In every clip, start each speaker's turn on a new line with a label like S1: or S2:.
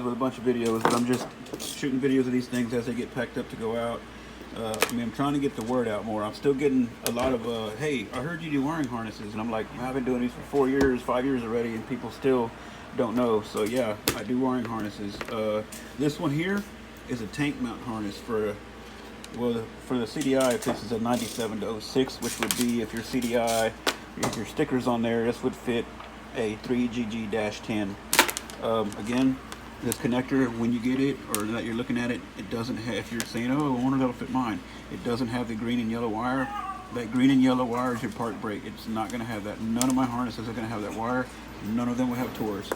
S1: with a bunch of videos, but I'm just shooting videos of these things as they get packed up to go out. I mean, I'm trying to get the word out more. I'm still getting a lot of, hey, I heard you do wiring harnesses. And I'm like, I've been doing these for 4 years, 5 years already, and people still don't know. So yeah, I do wiring harnesses. This one here is a tank mount harness for, well, for the CDI, if this is a 97 to 06, which would be, if your CDI, if your stickers on there, this would fit a 3GG-10. Again, this connector, when you get it, or that you're looking at it, it doesn't have, if you're saying, oh, I wonder that'll fit mine, it doesn't have the green and yellow wire. That green and yellow wire is your part break. It's not going to have that. None of my harnesses are going to have that wire. None of them will have Taurus.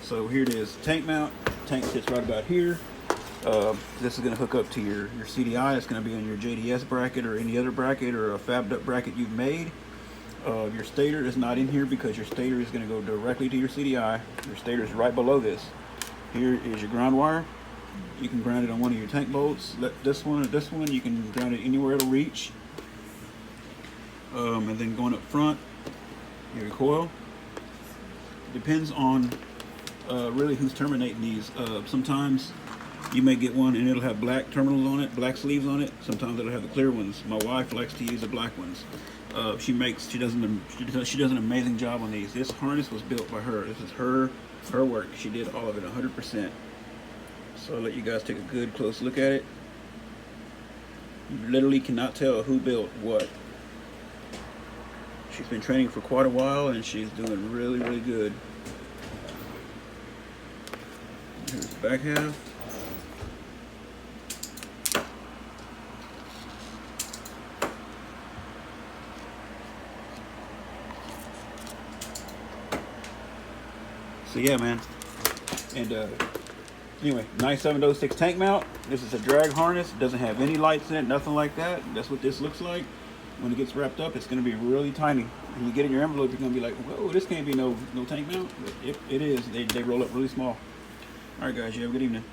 S1: So here it is, tank mount. Tank sits right about here. This is going to hook up to your CDI. It's going to be on your JDS bracket or any other bracket or a fabbed up bracket you've made. Your stator is not in here because your stator is going to go directly to your CDI. Your stator is right below this. Here is your ground wire. You can ground it on one of your tank bolts. This one or this one, you can ground it anywhere it'll reach. And then going up front, your coil. Depends on really who's terminating these. Sometimes you may get one and it'll have black terminals on it, black sleeves on it. Sometimes it'll have the clear ones. My wife likes to use the black ones. She does an amazing job on these. This harness was built by her. This is her work. She did all of it 100%. So I'll let you guys take a good close look at it. You literally cannot tell who built what. She's been training for quite a while and she's doing really, really good. Here's the back half. So yeah, man. And anyway, 9706 tank mount. This is a drag harness. It doesn't have any lights in it, nothing like that. That's what this looks like. When it gets wrapped up, it's going to be really tiny. When you get it in your envelope, you're going to be like, whoa, this can't be no tank mount. But it is. They roll up really small. All right, guys, you have a good evening.